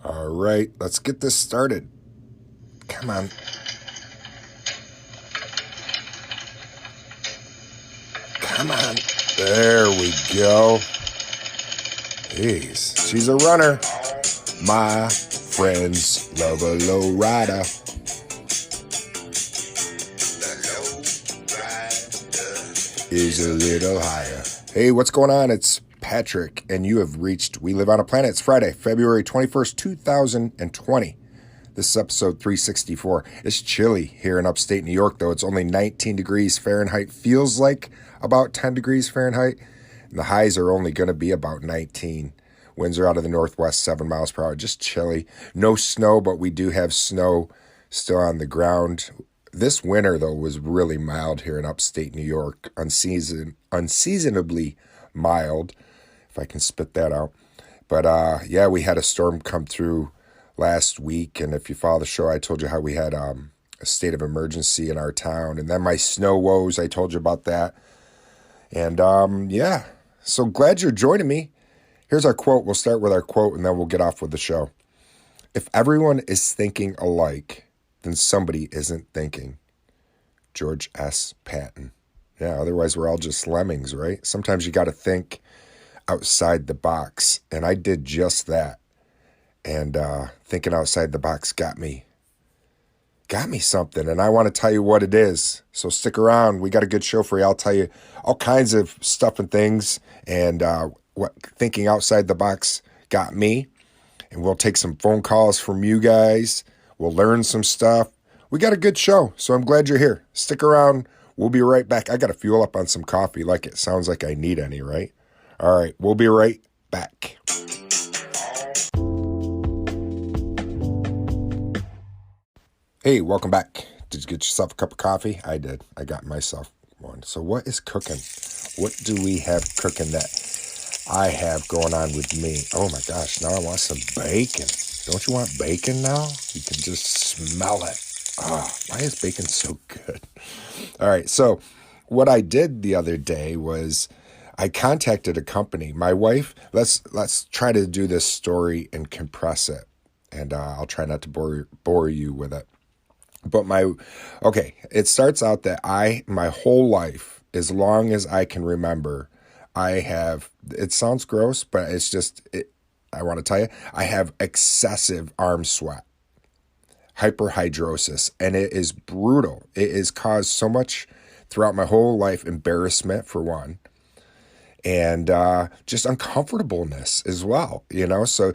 All right, let's get this started. Come on. Come on. There we go. Jeez, she's a runner. My friends love a low rider. Is a little higher. Hey, what's going on? It's Patrick, and you have reached We Live on a Planet. It's Friday, February 21st, 2020. This is episode 364. It's chilly here in upstate New York, though. It's only 19 degrees Fahrenheit. Feels like about 10 degrees Fahrenheit. And the highs are only going to be about 19. Winds are out of the northwest, 7 miles per hour. Just chilly. No snow, but we do have snow still on the ground. This winter, though, was really mild here in upstate New York. Unseasonably mild, if I can spit that out. But yeah, we had a storm come through last week. And if you follow the show, I told you how we had a state of emergency in our town. And then my snow woes, I told you about that. And yeah, so glad you're joining me. Here's our quote. We'll start with our quote, and then we'll get off with the show. If everyone is thinking alike, then somebody isn't thinking. George S. Patton. Yeah, otherwise we're all just lemmings, right? Sometimes you got to think outside the box, and I did just that. And thinking outside the box got me something, and I want to tell you what it is. So stick around. We got a good show for you. I'll tell you all kinds of stuff and things, and what thinking outside the box got me. And we'll take some phone calls from you guys. We'll learn some stuff. We got a good show, so I'm glad you're here. Stick around. We'll be right back. I got to fuel up on some coffee, like it sounds like I need any, right? All right, we'll be right back. Hey, welcome back. Did you get yourself a cup of coffee? I did. I got myself one. So what is cooking? What do we have cooking that I have going on with me? Oh my gosh, now I want some bacon. Don't you want bacon now? You can just smell it. Oh, why is bacon so good? All right, so what I did the other day was I contacted a company. My wife, let's try to do this story and compress it. And I'll try not to bore you with it. But it starts out that my whole life, as long as I can remember, it sounds gross, but it's just, I want to tell you, I have excessive arm sweat, hyperhidrosis, and it is brutal. It has caused so much throughout my whole life, embarrassment for one, and just uncomfortableness as well, so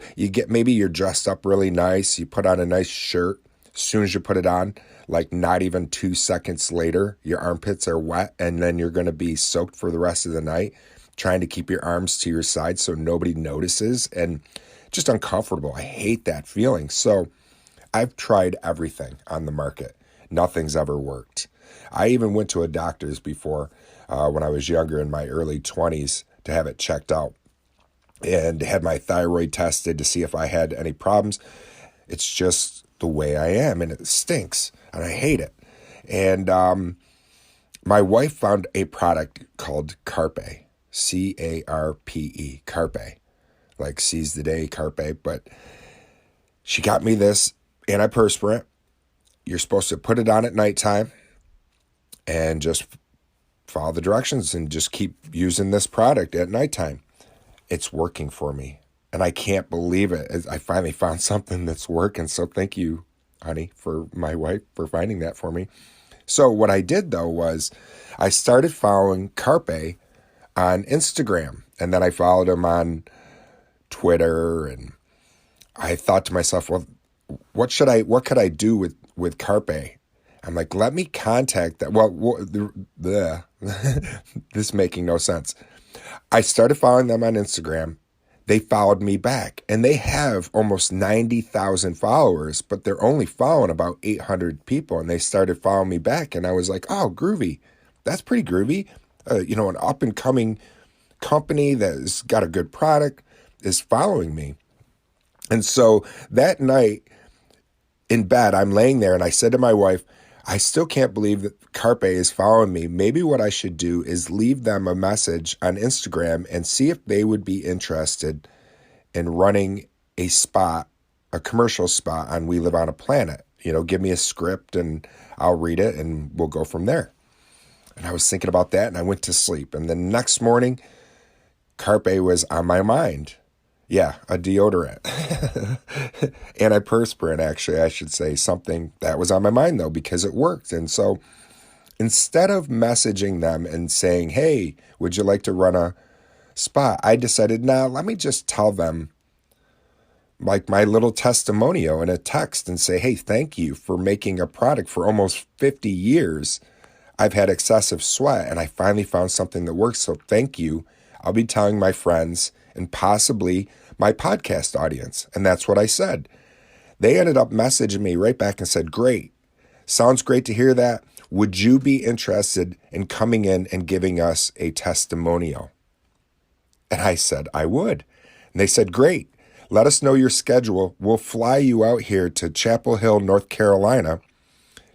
maybe you're dressed up really nice, you put on a nice shirt. As soon as you put it on, like not even 2 seconds later, your armpits are wet, and then you're going to be soaked for the rest of the night, trying to keep your arms to your side so nobody notices, and just uncomfortable. I hate that feeling. So I've tried everything on the market. Nothing's ever worked. I even went to a doctor's before when I was younger, in my early 20s, to have it checked out, and had my thyroid tested to see if I had any problems. It's just the way I am, and it stinks, and I hate it. And my wife found a product called Carpe, C-A-R-P-E, Carpe, like seize the day, Carpe. But she got me this antiperspirant. You're supposed to put it on at nighttime and just follow the directions and just keep using this product at nighttime. It's working for me. And I can't believe it. I finally found something that's working. So thank you, honey, for my wife, for finding that for me. So what I did, though, was I started following Carpe on Instagram. And then I followed him on Twitter. And I thought to myself, well, what could I do with Carpe? I'm like, let me contact that. Well, this making no sense. I started following them on Instagram. They followed me back, and they have almost 90,000 followers, but they're only following about 800 people, and they started following me back, and I was like, oh, groovy. That's pretty groovy. An up-and-coming company that's got a good product is following me. And so that night in bed, I'm laying there, and I said to my wife, I still can't believe that Carpe is following me. Maybe what I should do is leave them a message on Instagram and see if they would be interested in running a spot a commercial spot on We Live on a Planet. Give me a script and I'll read it and we'll go from there. And I was thinking about that and I went to sleep. And the next morning, Carpe was on my mind. Yeah, a deodorant. Antiperspirant, actually, I should say. Something that was on my mind, though, because it worked. And so instead of messaging them and saying, hey, would you like to run a spot? I decided, let me just tell them like my little testimonial in a text and say, hey, thank you for making a product for almost 50 years. I've had excessive sweat and I finally found something that works. So thank you. I'll be telling my friends and possibly my podcast audience. And that's what I said. They ended up messaging me right back and said, great. Sounds great to hear that. Would you be interested in coming in and giving us a testimonial? And I said, I would. And they said, great. Let us know your schedule. We'll fly you out here to Chapel Hill, North Carolina,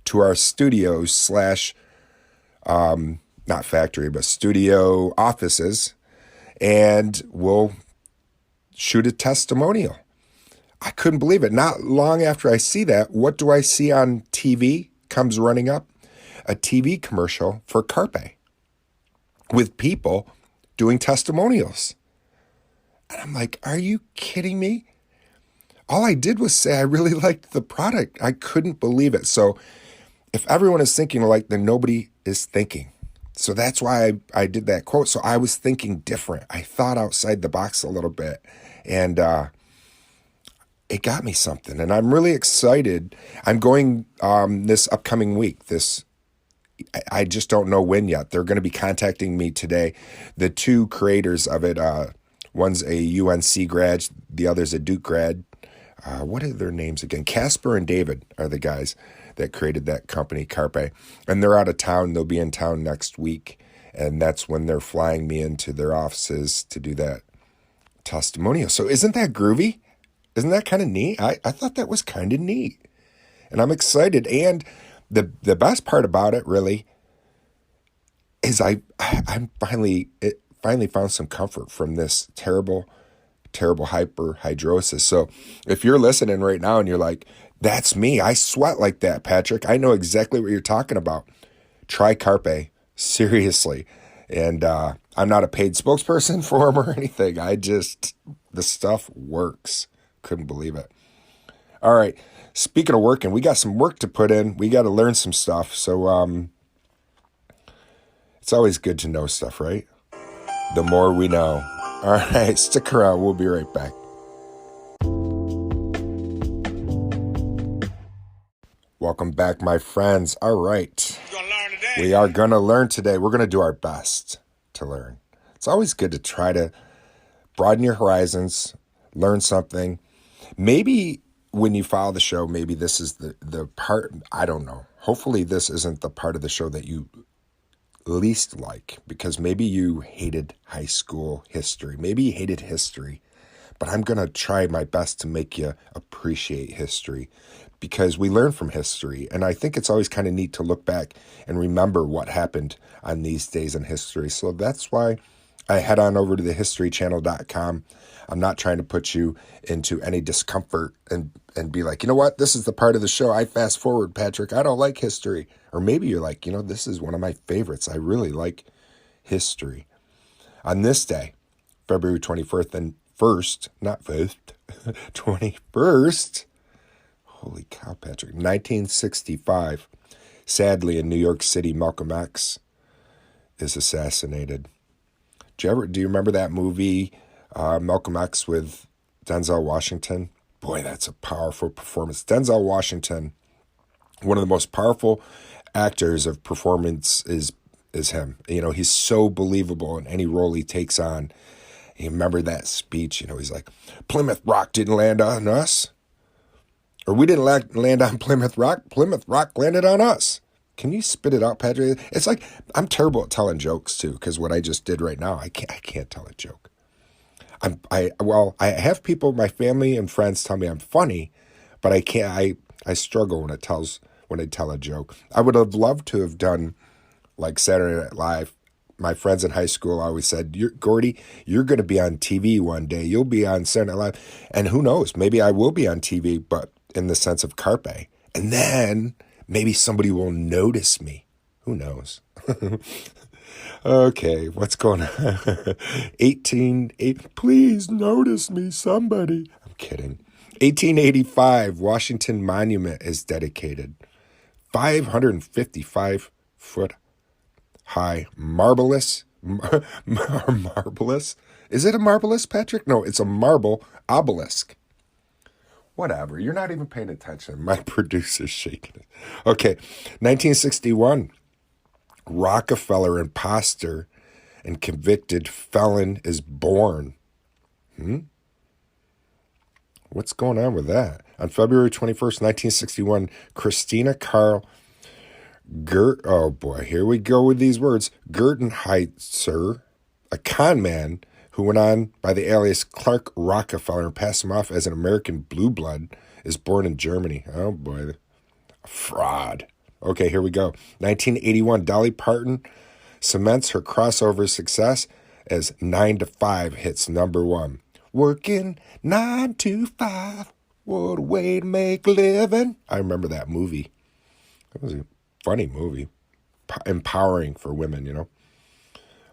to our studios / not factory, but studio offices. And we'll shoot a testimonial. I couldn't believe it. Not long after I see that, what do I see on TV comes running up? A TV commercial for Carpe with people doing testimonials. And I'm like, are you kidding me? All I did was say I really liked the product. I couldn't believe it. So if everyone is thinking alike, then nobody is thinking. So that's why I did that quote. So I was thinking different. I thought outside the box a little bit. And it got me something. And I'm really excited. I'm going this upcoming week. I just don't know when yet. They're going to be contacting me today. The two creators of it, one's a UNC grad, the other's a Duke grad. What are their names again? Casper and David are the guys that created that company, Carpe. And they're out of town. They'll be in town next week. And that's when they're flying me into their offices to do that testimonial. So isn't that groovy? Isn't that kind of neat? I thought that was kind of neat. And I'm excited. And the best part about it really is I'm finally found some comfort from this terrible hyperhidrosis. So if you're listening right now and you're like, that's me, I sweat like that, Patrick, I know exactly what you're talking about. Try Carpe, seriously. And I'm not a paid spokesperson for them or anything. The stuff works. Couldn't believe it. All right. Speaking of working, we got some work to put in. We got to learn some stuff. So it's always good to know stuff, right? The more we know. All right. Stick around. We'll be right back. Welcome back, my friends. All right. We are going to learn today. We're going to do our best to learn. It's always good to try to broaden your horizons, learn something. Maybe when you follow the show, maybe this is the part, I don't know. Hopefully this isn't the part of the show that you least like, because maybe you hated high school history. Maybe you hated history. But I'm going to try my best to make you appreciate history, because we learn from history. And I think it's always kind of neat to look back and remember what happened on these days in history. So that's why I head on over to thehistorychannel.com. I'm not trying to put you into any discomfort and be like, you know what, this is the part of the show I fast forward, Patrick. I don't like history. Or maybe you're like, this is one of my favorites. I really like history. On this day, February 21st and 21st, holy cow, Patrick, 1965, sadly in New York City, Malcolm X is assassinated. Do you remember that movie, Malcolm X, with Denzel Washington? Boy, that's a powerful performance. Denzel Washington, one of the most powerful actors of performance is him. He's so believable in any role he takes on. You remember that speech? He's like, Plymouth Rock didn't land on us. Or we didn't land on Plymouth Rock. Plymouth Rock landed on us. Can you spit it out, Patrick? It's like, I'm terrible at telling jokes too, because what I just did right now, I can't tell a joke. I have people, my family and friends tell me I'm funny, but I can't. I struggle when I tell a joke. I would have loved to have done like Saturday Night Live, my friends in high school always said, Gordy, you're going to be on TV one day. You'll be on Saturday Night Live. And who knows, maybe I will be on TV, but in the sense of carpe. And then maybe somebody will notice me. Who knows? Okay, what's going on? 8, please notice me, somebody. I'm kidding. 1885, Washington Monument is dedicated. 555-foot high marvelous. Marvelous? Is it a marvelous, Patrick? No, it's a marble obelisk. Whatever. You're not even paying attention. My producer's shaking it. Okay, 1961. Rockefeller imposter and convicted felon is born. What's going on with that? On February 21st, 1961, Christina Carl oh boy, here we go with these words. Gertenheitzer, a con man who went on by the alias Clark Rockefeller and passed him off as an American blue blood, is born in Germany. Oh boy, a fraud. Okay, here we go. 1981, Dolly Parton cements her crossover success as 9 to 5 hits #1. Working 9 to 5, what a way to make a living. I remember that movie. It was a funny movie. Empowering for women,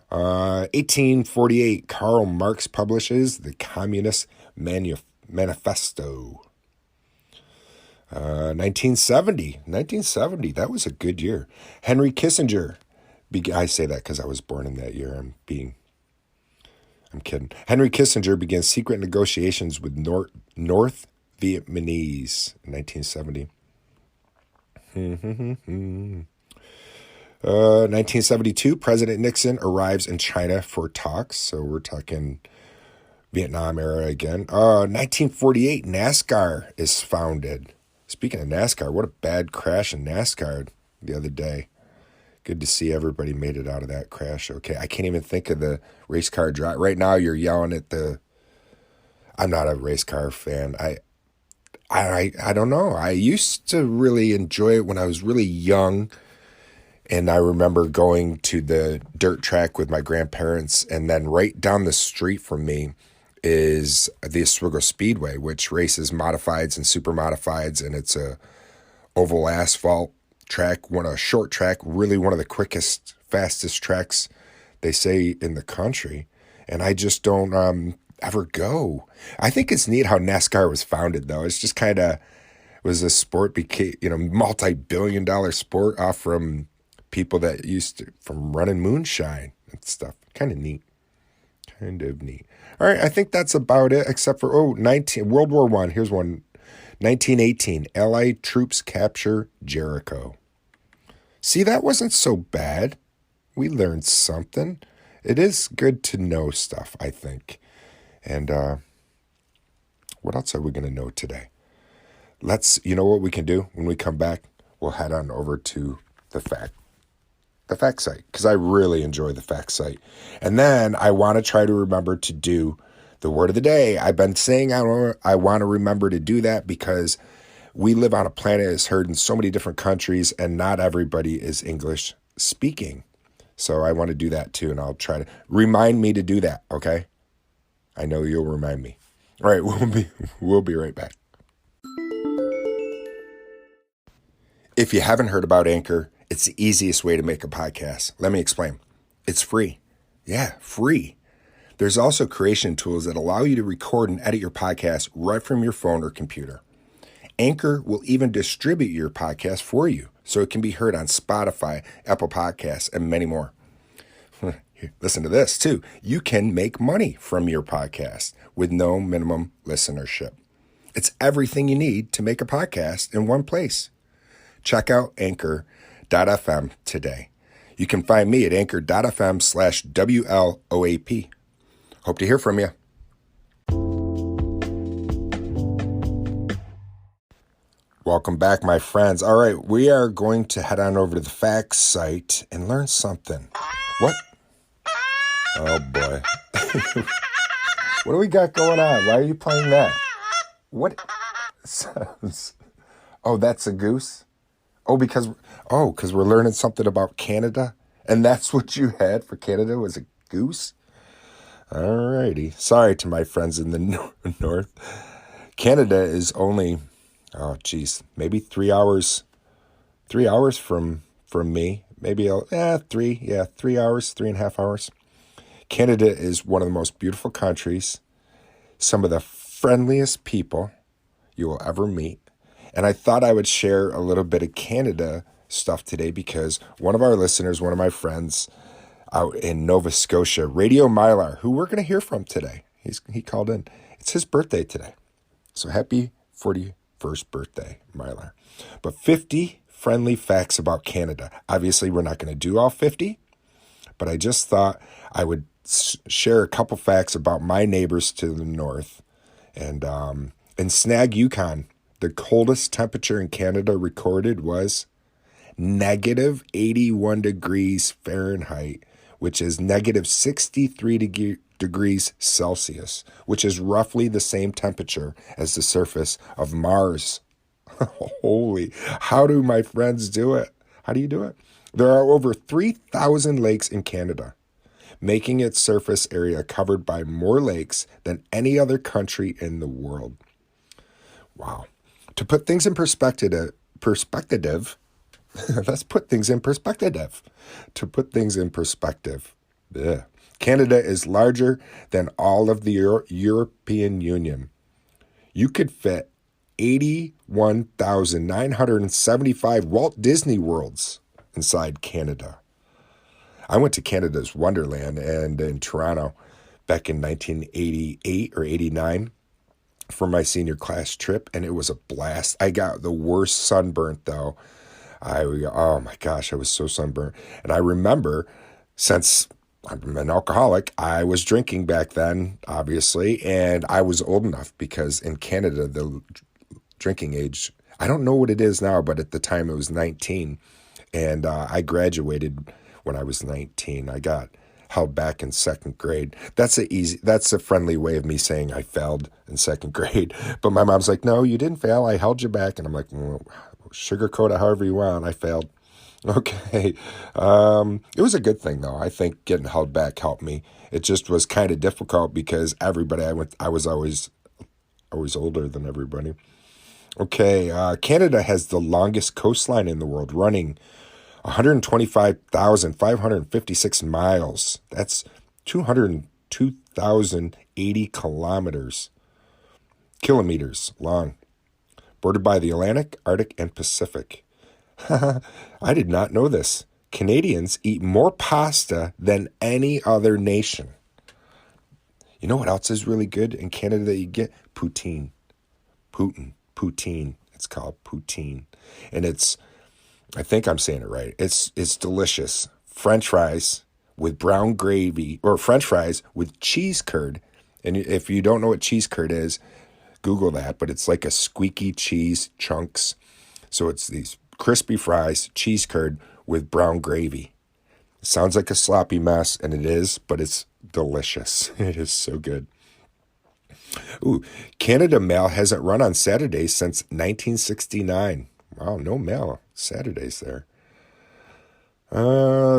1848, Karl Marx publishes the Communist Manifesto. 1970, that was a good year. Henry Kissinger, I say that because I was born in that year. I'm kidding. Henry Kissinger began secret negotiations with North Vietnamese in 1970. 1972, President Nixon arrives in China for talks. So we're talking Vietnam era again. 1948, NASCAR is founded. Speaking of NASCAR, what a bad crash in NASCAR the other day. Good to see everybody made it out of that crash. Okay, I can't even think of the race car drive. Right now you're yelling at I'm not a race car fan. I don't know. I used to really enjoy it when I was really young. And I remember going to the dirt track with my grandparents. And then right down the street from me is the Oswego Speedway, which races modifieds and super modifieds, and it's a oval asphalt track, a short track, really one of the quickest, fastest tracks they say in the country. And I just don't ever go. I think it's neat how NASCAR was founded, though. It's just kind of was a sport, became multi-billion-dollar sport off from people that from running moonshine and stuff. Kind of neat. All right, I think that's about it, except for, World War I. Here's one. 1918, Allied troops capture Jericho. See, that wasn't so bad. We learned something. It is good to know stuff, I think. And what else are we going to know today? You know what we can do when we come back? We'll head on over to the fact site, because I really enjoy the fact site. And then I want to try to remember to do the word of the day. I've been saying I want to remember to do that because we live on a planet that's heard in so many different countries, and not everybody is English speaking. So I want to do that too, and I'll try to remind me to do that, okay? I know you'll remind me. All right, we'll be right back. If you haven't heard about Anchor, it's the easiest way to make a podcast. Let me explain. It's free. Yeah, free. There's also creation tools that allow you to record and edit your podcast right from your phone or computer. Anchor will even distribute your podcast for you, so it can be heard on Spotify, Apple Podcasts, and many more. Listen to this, too. You can make money from your podcast with no minimum listenership. It's everything you need to make a podcast in one place. Check out Anchor.fm today. You can find me at Anchor.fm/WLOAP. Hope to hear from you. Welcome back, my friends. All right, we are going to head on over to the facts site and learn something. What? Oh, boy. What do we got going on? Why are you playing that? What? Oh, that's a goose? Because we're learning something about Canada And that's what you had for Canada was a goose? Alrighty. Sorry to my friends in the north. Canada is only, oh geez, maybe 3 hours. 3 hours from me. Maybe 3 hours, 3.5 hours. Canada is one of the most beautiful countries, some of the friendliest people you will ever meet. And I thought I would share a little bit of Canada stuff today because one of our listeners, one of my friends out in Nova Scotia, Radio Mylar, who we're going to hear from today, he called in. It's his birthday today. So happy 41st birthday, Mylar. But 50 friendly facts about Canada. Obviously, we're not going to do all 50, but I just thought I would share a couple facts about my neighbors to the north. And in Snag, Yukon, the coldest temperature in Canada recorded was negative 81 degrees Fahrenheit, which is negative 63 degrees Celsius, which is roughly the same temperature as the surface of Mars. Holy, how do my friends do it? How do you do it? There are over 3,000 lakes in Canada, making its surface area covered by more lakes than any other country in the world. Wow. To put things in perspective, let's put things in perspective. To put things in perspective, Canada is larger than all of the European Union. You could fit 81,975 Walt Disney Worlds inside Canada. I went to Canada's Wonderland and in Toronto back in 1988 or 89 for my senior class trip, and it was a blast. I got the worst sunburnt, though. Oh my gosh, I was so sunburnt. And I remember, since I'm an alcoholic, I was drinking back then, obviously, and I was old enough because in Canada, the drinking age, I don't know what it is now, but at the time it was 19. And I graduated when I was 19. I got held back in second grade. That's a friendly way of me saying I failed in second grade. But my mom's like, no, you didn't fail. I held you back. And I'm like, well, sugarcoat it however you want. I failed. Okay. It was a good thing though. I think getting held back helped me. It just was kind of difficult because everybody I was always older than everybody. Okay. Canada has the longest coastline in the world, running 125,556 miles. That's 202,080 kilometers long, bordered by the Atlantic, Arctic, and Pacific. I did not know this. Canadians eat more pasta than any other nation. You know what else is really good in Canada that you get? Poutine. Poutine. It's called poutine. And I think I'm saying it right. It's delicious. French fries with brown gravy, or French fries with cheese curd. And if you don't know what cheese curd is, Google that. But it's like a squeaky cheese chunks. So it's these crispy fries, cheese curd with brown gravy. It sounds like a sloppy mess, and it is, but it's delicious. It is so good. Ooh, Canada Mail hasn't run on Saturdays since 1969. Wow, no mail Saturdays there.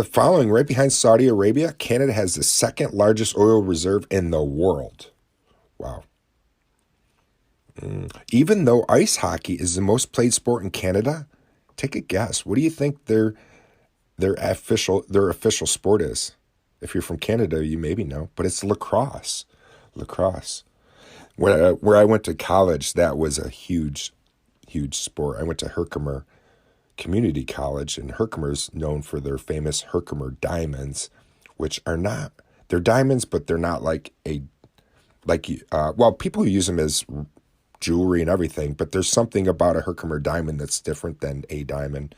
Following right behind Saudi Arabia, Canada has the second largest oil reserve in the world. Wow. Even though ice hockey is the most played sport in Canada, take a guess. What do you think their official sport is? If you're from Canada, you maybe know, but it's lacrosse. Lacrosse. Where I went to college, that was a huge sport. I went to Herkimer Community College, and Herkimer's known for their famous Herkimer diamonds, which are not, they're diamonds, but they're not people use them as jewelry and everything, but there's something about a Herkimer diamond that's different than a diamond.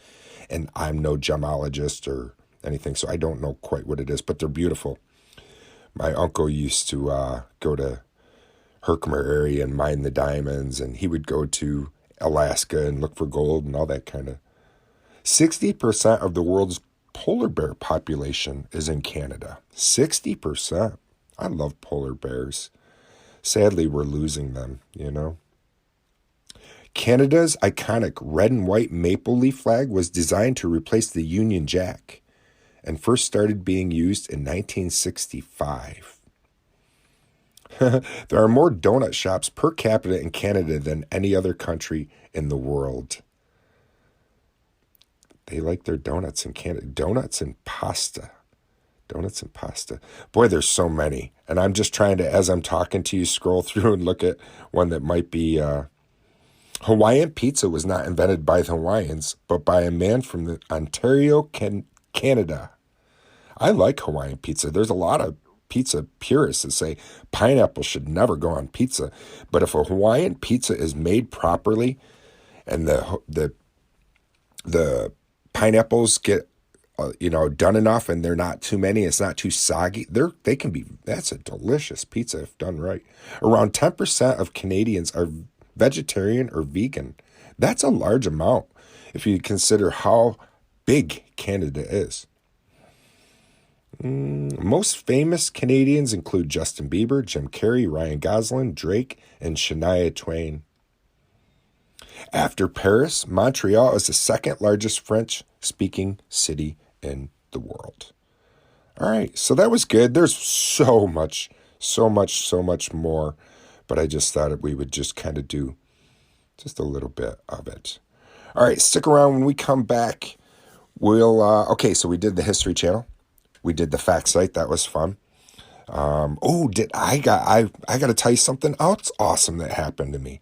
And I'm no gemologist or anything, so I don't know quite what it is, but they're beautiful. My uncle used to go to Herkimer area and mine the diamonds, and he would go to Alaska and look for gold and all that kind of. 60% of the world's polar bear population is in Canada. 60%. I love polar bears. Sadly, we're losing them, you know. Canada's iconic red and white maple leaf flag was designed to replace the Union Jack. and first started being used in 1965. There are more donut shops per capita in Canada than any other country in the world. They like their donuts in Canada. Donuts and pasta. Donuts and pasta. Boy, there's so many. And I'm just trying to, as I'm talking to you, scroll through and look at one that might be... Hawaiian pizza was not invented by the Hawaiians, but by a man from the Ontario, Canada. I like Hawaiian pizza. There's a lot of pizza purists that say pineapple should never go on pizza. But if a Hawaiian pizza is made properly and the pineapples get done enough and they're not too many, it's not too soggy, that's a delicious pizza if done right. Around 10% of Canadians are vegetarian or vegan. That's a large amount if you consider how big Canada is. Most famous Canadians include Justin Bieber, Jim Carrey, Ryan Gosling, Drake, and Shania Twain. After Paris, Montreal is the second largest French-speaking city in the world. All right, so that was good. There's so much more, but I just thought we would just kind of do just a little bit of it. All right, stick around. When we come back, okay, so we did the History Channel. We did the fact site. That was fun. I got to tell you something else awesome that happened to me.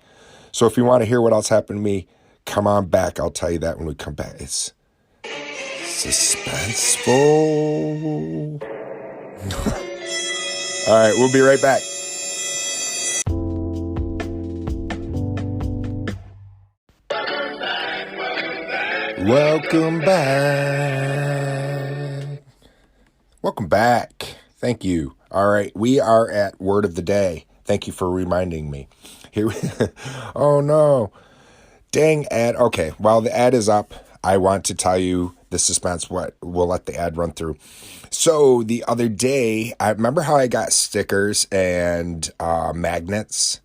So if you want to hear what else happened to me, come on back. I'll tell you that when we come back. It's suspenseful. All right, we'll be right back. Welcome back. Welcome back. Thank you. All right, we are at Word of the Day. Thank you for reminding me. Oh no. Dang ad. Okay, while the ad is up, I want to tell you the suspense. We'll let the ad run through. So the other day, I remember how I got stickers and magnets.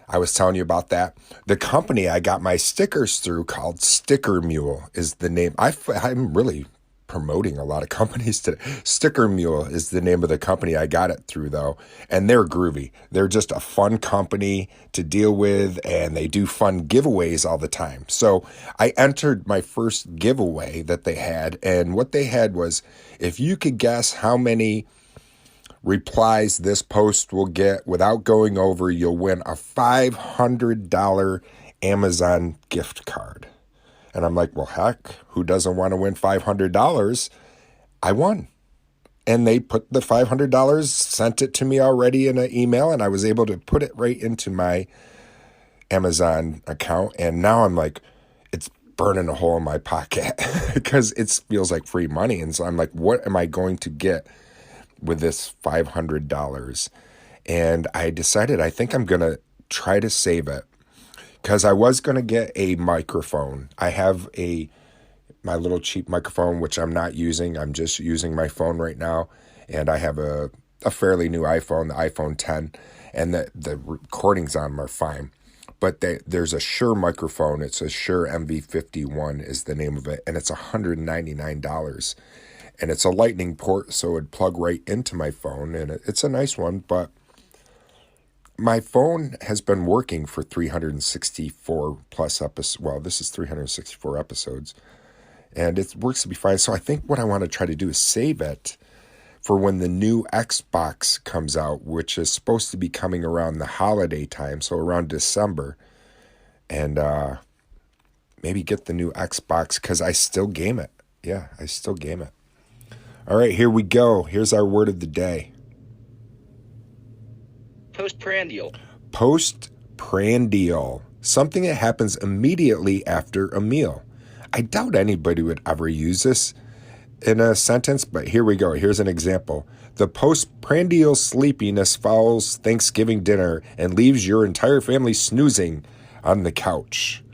I was telling you about that. The company I got my stickers through, called Sticker Mule, is the name. I'm really promoting a lot of companies today. Sticker Mule is the name of the company I got it through, though, and they're groovy. They're just a fun company to deal with, and they do fun giveaways all the time. So I entered my first giveaway that they had, and what they had was, if you could guess how many replies this post will get without going over, you'll win a $500 Amazon gift card. And I'm like, well, heck, who doesn't want to win $500? I won. And they put the $500, sent it to me already in an email, and I was able to put it right into my Amazon account. And now I'm like, it's burning a hole in my pocket because it feels like free money. And so I'm like, what am I going to get with this $500? And I decided I think I'm going to try to save it, because I was going to get a microphone. I have my little cheap microphone, which I'm not using. I'm just using my phone right now. And I have a fairly new iPhone, the iPhone 10, and the recordings on them are fine. But there's a Shure microphone. It's a Shure MV51 is the name of it, and it's $199. And it's a lightning port, so it would plug right into my phone, and it's a nice one, but my phone has been working for 364 plus episodes. Well, this is 364 episodes, and it works to be fine. So I think what I want to try to do is save it for when the new Xbox comes out, which is supposed to be coming around the holiday time, so around December, and maybe get the new Xbox, because I still game it. Yeah, I still game it. All right, here we go. Here's our word of the day. Postprandial. Postprandial. Something that happens immediately after a meal. I doubt anybody would ever use this in a sentence, but here we go. Here's an example. The postprandial sleepiness follows Thanksgiving dinner and leaves your entire family snoozing on the couch.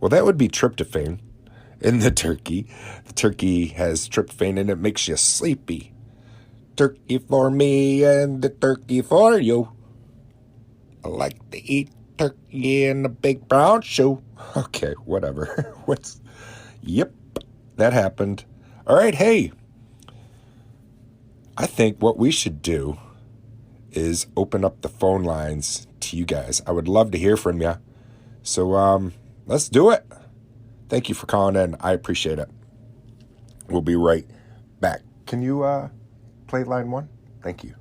Well, that would be tryptophan in the turkey. The turkey has tryptophan and it makes you sleepy. Turkey for me and the turkey for you. I like to eat turkey in a big brown shoe. Okay, whatever. Yep, that happened. All right, hey, I think what we should do is open up the phone lines to you guys. I would love to hear from you. So let's do it. Thank you for calling in. I appreciate it. We'll be right back. Can you play line 1? Thank you.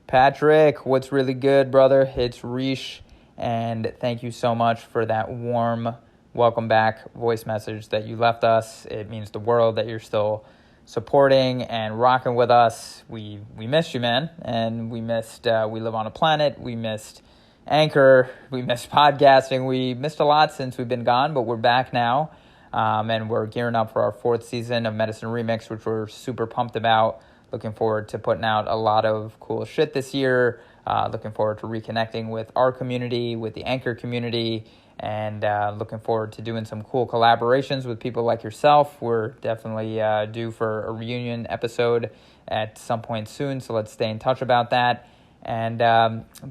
Patrick, what's really good, brother? It's Rish, and thank you so much for that warm welcome back voice message that you left us. It means the world that you're still supporting and rocking with us. We missed you, man, and we missed We Live on a Planet. We missed Anchor. We missed podcasting. We missed a lot since we've been gone, but we're back now, and we're gearing up for our 4th season of Medicine Remix, which we're super pumped about. Looking forward to putting out a lot of cool shit this year. Looking forward to reconnecting with our community, with the Anchor community, and looking forward to doing some cool collaborations with people like yourself. We're definitely due for a reunion episode at some point soon, so let's stay in touch about that. And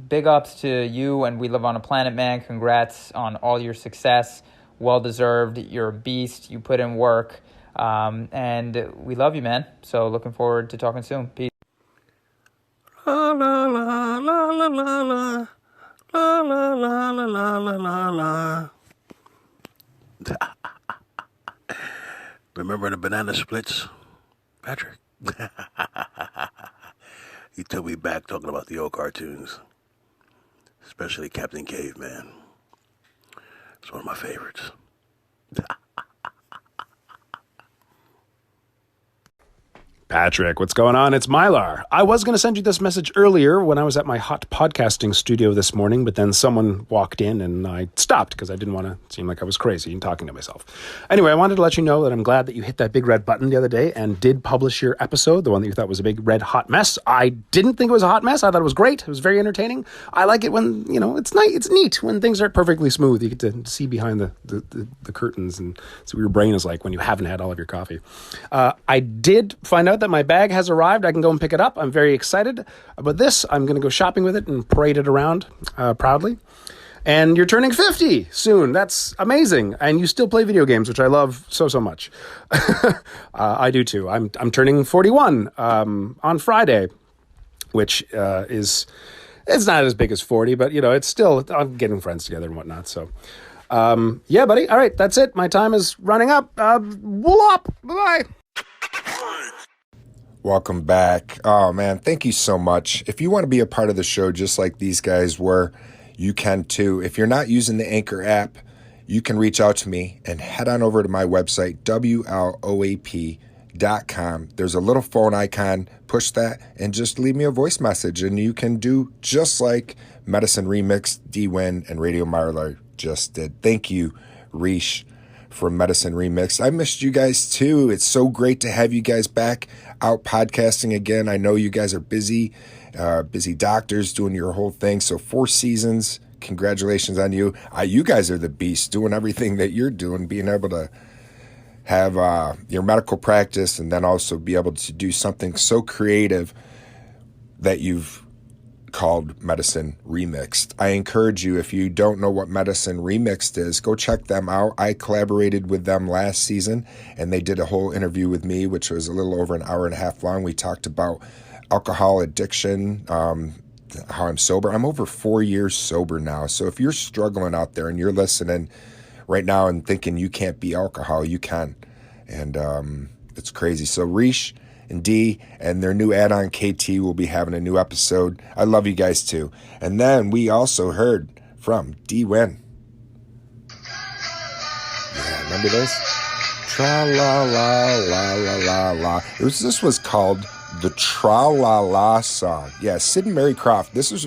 big ups to you and We Live on a Planet, man. Congrats on all your success. Well-deserved. You're a beast. You put in work. And we love you, man. So looking forward to talking soon. Peace. La la la la la la la la la la la la la la. Remember the banana splits, Patrick? He took me back talking about the old cartoons, especially Captain Caveman. It's one of my favorites. Patrick, what's going on? It's Mylar. I was going to send you this message earlier when I was at my hot podcasting studio this morning, but then someone walked in and I stopped because I didn't want to seem like I was crazy and talking to myself. Anyway, I wanted to let you know that I'm glad that you hit that big red button the other day and did publish your episode, the one that you thought was a big red hot mess. I didn't think it was a hot mess. I thought it was great. It was very entertaining. I like it when, it's nice. It's neat when things aren't perfectly smooth. You get to see behind the curtains and see what your brain is like when you haven't had all of your coffee. I did find out that my bag has arrived. I can go and pick it up. I'm very excited about this. I'm going to go shopping with it and parade it around proudly. And you're turning 50 soon. That's amazing. And you still play video games, which I love so much. I do too. I'm turning 41 on Friday, which it's not as big as 40, but it's still, I'm getting friends together and whatnot. So yeah, buddy. All right. That's it. My time is running up. WLOAP. Bye-bye. Welcome back. Oh, man, thank you so much. If you want to be a part of the show just like these guys were, you can too. If you're not using the Anchor app, you can reach out to me and head on over to my website, WLOAP.com. There's a little phone icon. Push that and just leave me a voice message, and you can do just like Medicine Remix, D-Win, and Radio Marlar just did. Thank you, Rish, from Medicine Remix. I missed you guys too. It's so great to have you guys back out podcasting again. I know you guys are busy doctors doing your whole thing. So 4 seasons, congratulations on you. You guys are the beasts doing everything that you're doing, being able to have your medical practice and then also be able to do something so creative that you've called Medicine Remixed. I encourage you, if you don't know what Medicine Remixed is, go check them out. I collaborated with them last season, and they did a whole interview with me, which was a little over an hour and a half long. We talked about alcohol addiction, how I'm sober. I'm over 4 years sober now. So if you're struggling out there and you're listening right now and thinking you can't beat alcohol, you can. And it's crazy. So Rish and D and their new add-on KT will be having a new episode. I love you guys too. And then we also heard from D-Win. Yeah, remember this? Tra-la-la-la-la-la-la. This was called the Tra-la-la song. Yeah, Sid and Mary Croft. This was,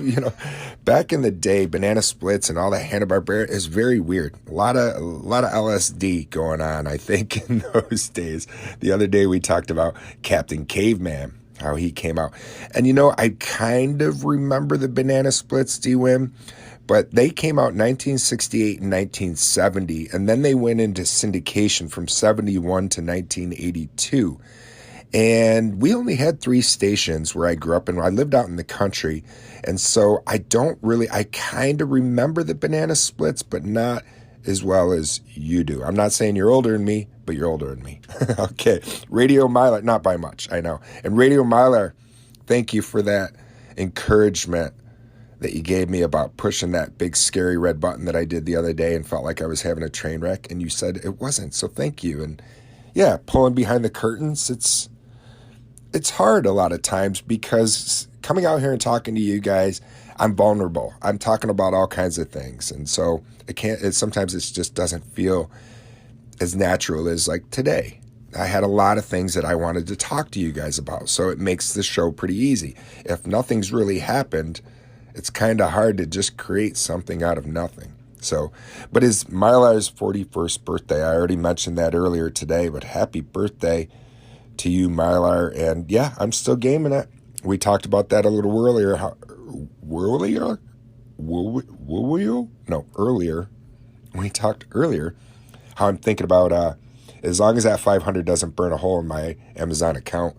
back in the day, Banana Splits and all that Hanna-Barbera is very weird. A lot of LSD going on, I think, in those days. The other day we talked about Captain Caveman, how he came out. And I kind of remember the Banana Splits, D-Wim, but they came out in 1968 and 1970, and then they went into syndication from 71 to 1982. And we only had 3 stations where I grew up, and I lived out in the country. And so I kind of remember the Banana Splits, but not as well as you do. I'm not saying you're older than me, but you're older than me. Okay. Radio Mylar, not by much, I know. And Radio Mylar, thank you for that encouragement that you gave me about pushing that big scary red button that I did the other day and felt like I was having a train wreck. And you said it wasn't. So thank you. And yeah, pulling behind the curtains, it's hard a lot of times because coming out here and talking to you guys, I'm vulnerable. I'm talking about all kinds of things. And so sometimes it just doesn't feel as natural as like today. I had a lot of things that I wanted to talk to you guys about. So it makes the show pretty easy. If nothing's really happened, it's kind of hard to just create something out of nothing. So, but it's Mylar's 41st birthday. I already mentioned that earlier today, but happy birthday to you, Mylar. And yeah, I'm still gaming it. We talked about that a little earlier. Earlier. We talked earlier how I'm thinking about, as long as that 500 doesn't burn a hole in my Amazon account,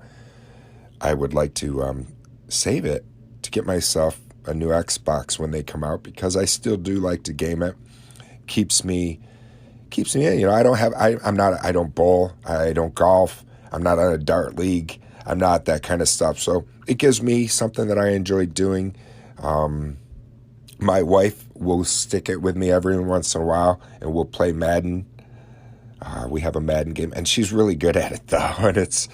I would like to save it to get myself a new Xbox when they come out, because I still do like to game it. Keeps me in. You know, I don't bowl, I don't golf, I'm not on a dart league, I'm not that kind of stuff. So it gives me something that I enjoy doing. My wife will stick it with me every once in a while, and we'll play Madden. We have a Madden game, and she's really good at it though, and it's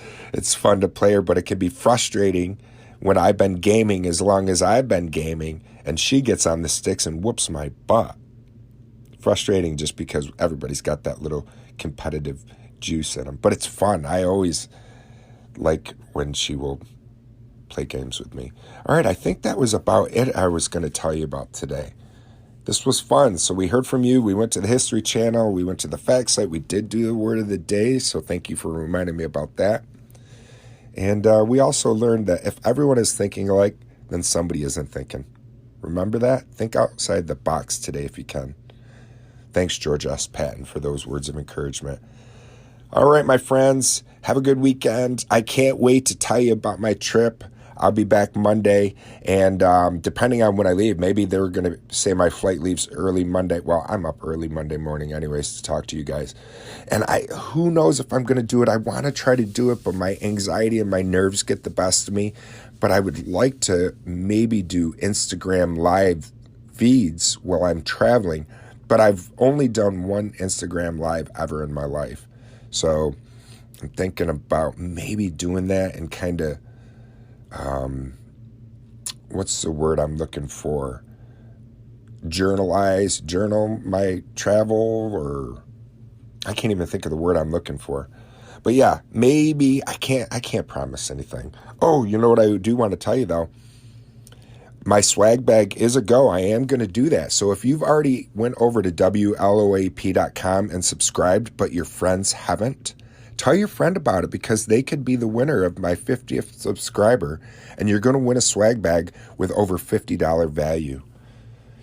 fun to play her, but it can be frustrating when I've been gaming as long as I've been gaming, and she gets on the sticks and whoops my butt. Frustrating just because everybody's got that little competitive juice in them. But it's fun. I always like when she will play games with me. All right, I think that was about it I was going to tell you about today. This was fun. So we heard from you. We went to the History Channel. We went to the fact site. We did do the word of the day, so thank you for reminding me about that. And we also learned that if everyone is thinking alike, then somebody isn't thinking. Remember that? Think outside the box today if you can. Thanks, George S. Patton, for those words of encouragement. All right, my friends, have a good weekend. I can't wait to tell you about my trip. I'll be back Monday, and depending on when I leave, maybe they're going to say my flight leaves early Monday. Well, I'm up early Monday morning anyways to talk to you guys. And who knows if I'm going to do it. I want to try to do it, but my anxiety and my nerves get the best of me. But I would like to maybe do Instagram live feeds while I'm traveling. But I've only done one Instagram live ever in my life. So I'm thinking about maybe doing that and kind of, what's the word I'm looking for? Journal my travel, or I can't even think of the word I'm looking for. But yeah, maybe I can't promise anything. Oh, you know what I do want to tell you though? My swag bag is a go. I am going to do that. So if you've already went over to WLOAP.com and subscribed, but your friends haven't, tell your friend about it, because they could be the winner of my 50th subscriber, and you're going to win a swag bag with over $50 value.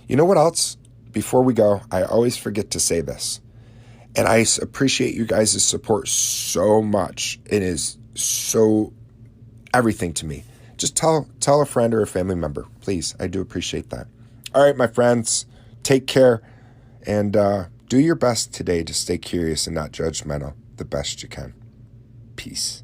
You know what else? Before we go, I always forget to say this, and I appreciate you guys' support so much. It is so everything to me. Just tell a friend or a family member, please. I do appreciate that. All right, my friends, take care, and do your best today to stay curious and not judgmental the best you can. Peace.